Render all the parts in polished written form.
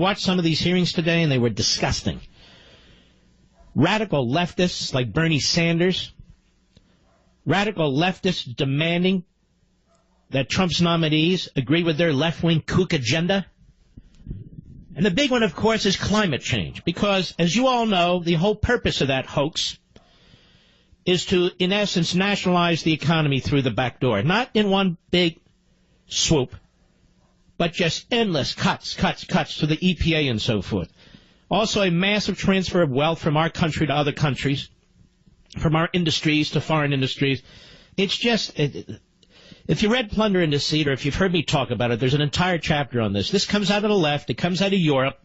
watch some of these hearings today, and they were disgusting. Radical leftists like Bernie Sanders, radical leftists demanding that Trump's nominees agree with their left-wing kook agenda. And the big one, of course, is climate change, because, as you all know, the whole purpose of that hoax is to, in essence, nationalize the economy through the back door. Not in one big swoop, but just endless cuts to the EPA and so forth. Also, a massive transfer of wealth from our country to other countries, from our industries to foreign industries. It's just, if you read Plunder and Deceit, or if you've heard me talk about it, there's an entire chapter on this. This comes out of the left. It comes out of Europe.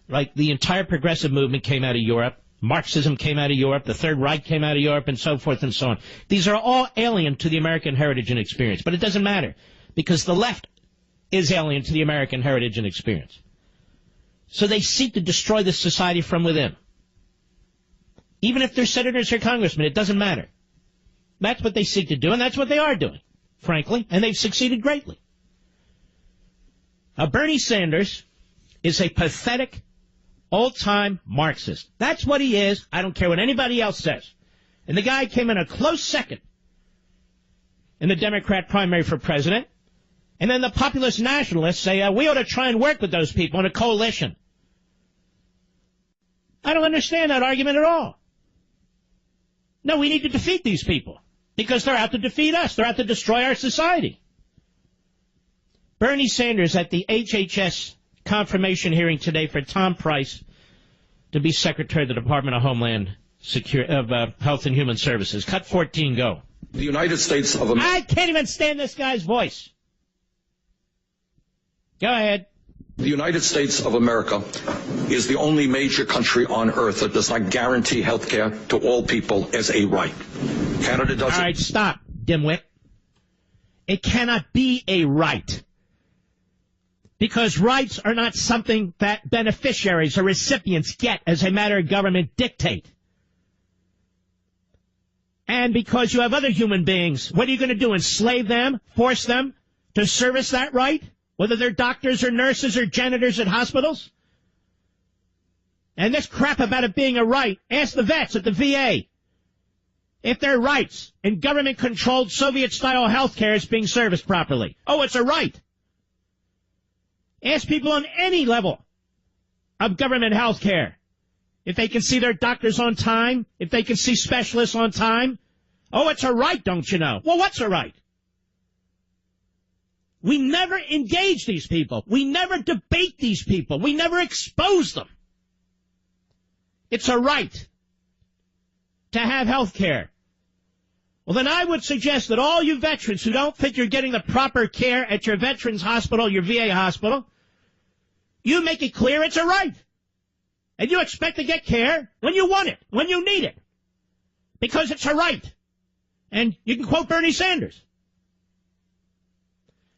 Like the entire progressive movement came out of Europe. Marxism came out of Europe. The Third Reich came out of Europe, and so forth and so on. These are all alien to the American heritage and experience. But it doesn't matter, because the left is alien to the American heritage and experience. So they seek to destroy this society from within. Even if they're senators or congressmen, it doesn't matter. That's what they seek to do, and that's what they are doing, frankly, and they've succeeded greatly. Now, Bernie Sanders is a pathetic, old-time Marxist. That's what he is. I don't care what anybody else says. And the guy came in a close second in the Democrat primary for president. And then the populist nationalists say, we ought to try and work with those people in a coalition. I don't understand that argument at all. No, we need to defeat these people because they're out to defeat us. They're out to destroy our society. Bernie Sanders at the HHS confirmation hearing today for Tom Price to be Secretary of the Department of Homeland Security, Health and Human Services. Cut 14, go. The United States of America. I can't even stand this guy's voice. Go ahead. The United States of America is the only major country on earth that does not guarantee health care to all people as a right. Canada does. All right, stop, dimwit. It cannot be a right. Because rights are not something that beneficiaries or recipients get as a matter of government dictate. And because you have other human beings, what are you going to do, enslave them, force them to service that right? Whether they're doctors or nurses or janitors at hospitals? And this crap about it being a right, ask the vets at the VA if their rights in government-controlled Soviet-style health care is being serviced properly. Oh, it's a right. Ask people on any level of government health care if they can see their doctors on time, if they can see specialists on time. Oh, it's a right, don't you know? Well, what's a right? We never engage these people. We never debate these people. We never expose them. It's a right to have health care. Well, then I would suggest that all you veterans who don't think you're getting the proper care at your veterans hospital, your VA hospital, you make it clear it's a right. And you expect to get care when you want it, when you need it. Because it's a right. And you can quote Bernie Sanders.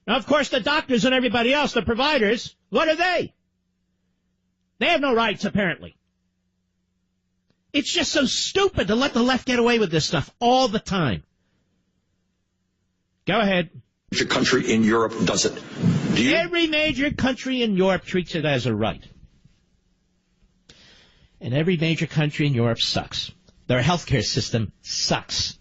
Now, of course, the doctors and everybody else, the providers, what are they? They have no rights, apparently. It's just so stupid to let the left get away with this stuff all the time. Go ahead. Major country in Europe does it. Every major country in Europe treats it as a right. And every major country in Europe sucks. Their healthcare system sucks.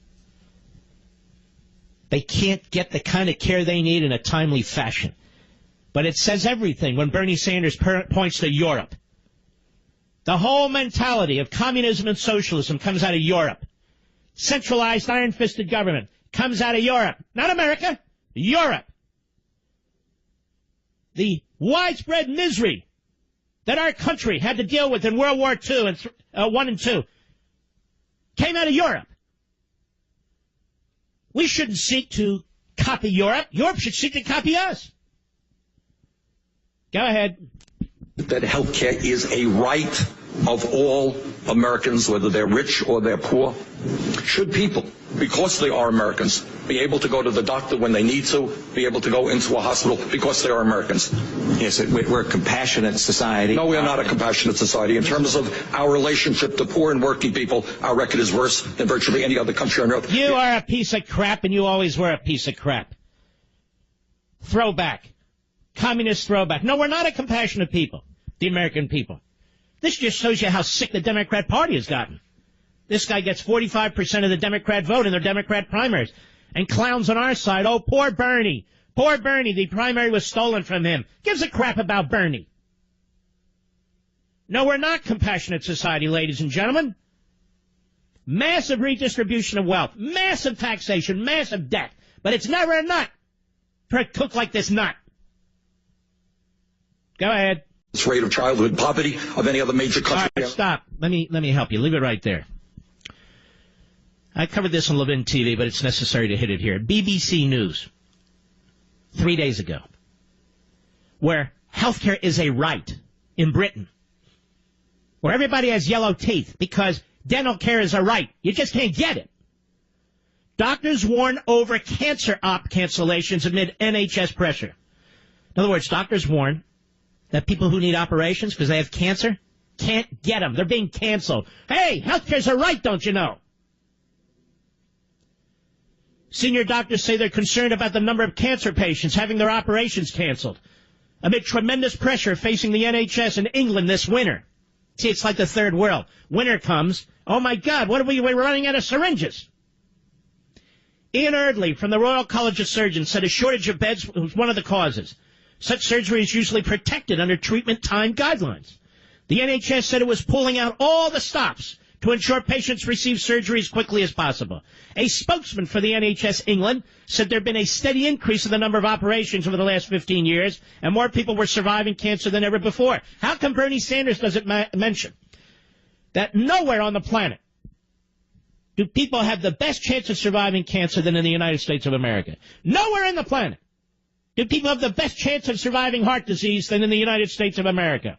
They can't get the kind of care they need in a timely fashion. But it says everything when Bernie Sanders points to Europe. The whole mentality of communism and socialism comes out of Europe. Centralized, iron-fisted government comes out of Europe. Not America, Europe. The widespread misery that our country had to deal with in World War II and I and II came out of Europe. We shouldn't seek to copy Europe. Europe should seek to copy us. Go ahead. That health care is a right of all Americans, whether they're rich or they're poor. Should people, because they are Americans, be able to go to the doctor when they need to, be able to go into a hospital because they are Americans? Yes, we're a compassionate society. No, we are not a compassionate society. In terms of our relationship to poor and working people, our record is worse than virtually any other country on earth. You are a piece of crap, and you always were a piece of crap. Throwback. Communist throwback. No, we're not a compassionate people. the American people. This just shows you how sick the Democrat Party has gotten. This guy gets 45% of the Democrat vote in their Democrat primaries. And clowns on our side, oh, poor Bernie. Poor Bernie, the primary was stolen from him. Gives a crap about Bernie. No, we're not compassionate society, ladies and gentlemen. Massive redistribution of wealth, massive taxation, massive debt. But it's never enough for a cook like this nut. Go ahead. Rate of childhood poverty of any other major country. All right, stop. Let me help you. Leave it right there. I covered this on Levin TV, but it's necessary to hit it here. BBC News, 3 days ago, where healthcare is a right in Britain, where everybody has yellow teeth because dental care is a right. You just can't get it. Doctors warn over cancer op cancellations amid NHS pressure. In other words, doctors warn that people who need operations because they have cancer can't get them. They're being canceled. Hey, healthcare's a right, don't you know? Senior doctors say they're concerned about the number of cancer patients having their operations canceled amid tremendous pressure facing the NHS in England this winter. See, it's like the third world. Winter comes. Oh, my God, we're running out of syringes. Ian Erdley from the Royal College of Surgeons said a shortage of beds was one of the causes. Such surgery is usually protected under treatment time guidelines. The NHS said it was pulling out all the stops to ensure patients receive surgery as quickly as possible. A spokesman for the NHS England said there had been a steady increase in the number of operations over the last 15 years, and more people were surviving cancer than ever before. How come Bernie Sanders doesn't mention that nowhere on the planet do people have the best chance of surviving cancer than in the United States of America? Nowhere in the planet do people have the best chance of surviving heart disease than in the United States of America.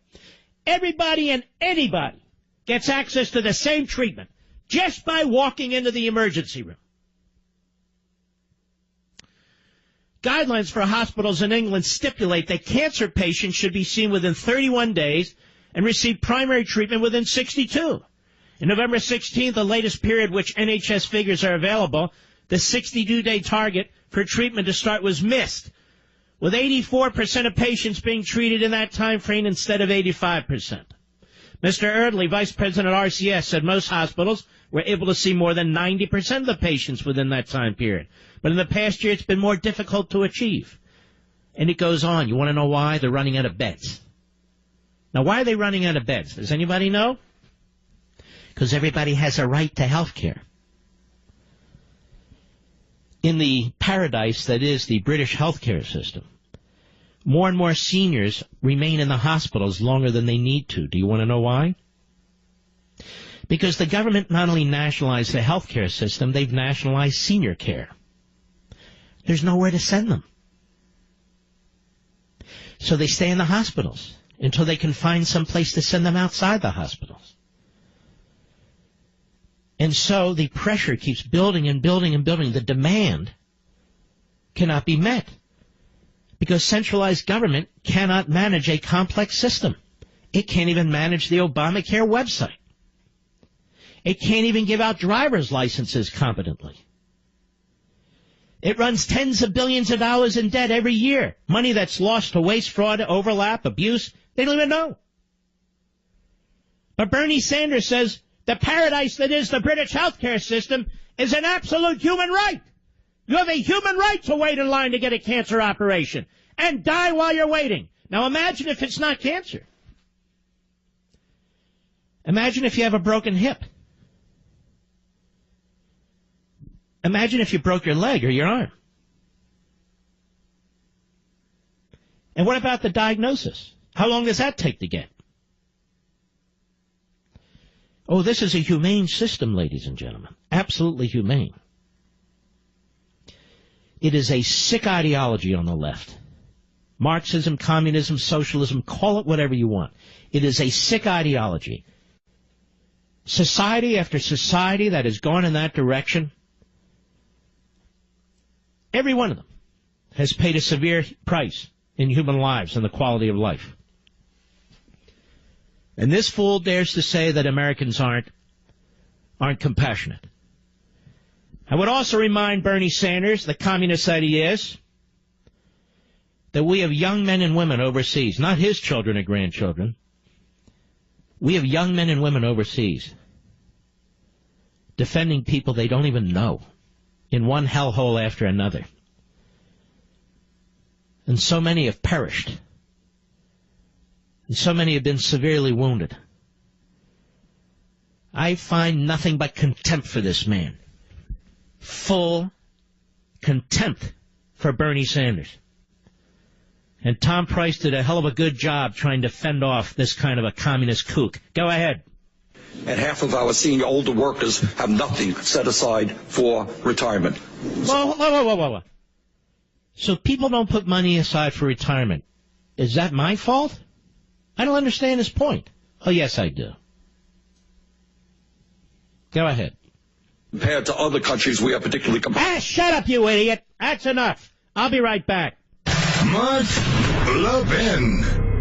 Everybody and anybody gets access to the same treatment just by walking into the emergency room. Guidelines for hospitals in England stipulate that cancer patients should be seen within 31 days and receive primary treatment within 62. In November 16th, the latest period which NHS figures are available, the 62-day target for treatment to start was missed, with 84% of patients being treated in that time frame instead of 85%. Mr. Erdley, vice president at RCS, said most hospitals were able to see more than 90% of the patients within that time period. But in the past year, it's been more difficult to achieve. And it goes on. You want to know why? They're running out of beds. Now, why are they running out of beds? Does anybody know? Because everybody has a right to health care. In the paradise that is the British healthcare system, more and more seniors remain in the hospitals longer than they need to. Do you want to know why? Because the government not only nationalized the healthcare system, they've nationalized senior care. There's nowhere to send them. So they stay in the hospitals until they can find some place to send them outside the hospitals. And so the pressure keeps building and building and building. The demand cannot be met because centralized government cannot manage a complex system. It can't even manage the Obamacare website. It can't even give out driver's licenses competently. It runs tens of billions of dollars in debt every year. Money that's lost to waste, fraud, overlap, abuse. They don't even know. But Bernie Sanders says the paradise that is the British healthcare system is an absolute human right. You have a human right to wait in line to get a cancer operation and die while you're waiting. Now imagine if it's not cancer. Imagine if you have a broken hip. Imagine if you broke your leg or your arm. And what about the diagnosis? How long does that take to get? Oh, this is a humane system, ladies and gentlemen. Absolutely humane. It is a sick ideology on the left. Marxism, communism, socialism, call it whatever you want. It is a sick ideology. Society after society that has gone in that direction, every one of them has paid a severe price in human lives and the quality of life. And this fool dares to say that Americans aren't compassionate. I would also remind Bernie Sanders, the communist that he is, that we have young men and women overseas, not his children or grandchildren, We have young men and women overseas defending people they don't even know in one hellhole after another. And so many have perished. And so many have been severely wounded. I find nothing but contempt for this man. Full contempt for Bernie Sanders. And Tom Price did a hell of a good job trying to fend off this kind of a communist kook. Go ahead. And half of our senior older workers have nothing set aside for retirement. Whoa. So people don't put money aside for retirement. Is that my fault? I don't understand his point. Oh, yes, I do. Go ahead. Compared to other countries, we are particularly shut up, you idiot. That's enough. I'll be right back. Mark Levin.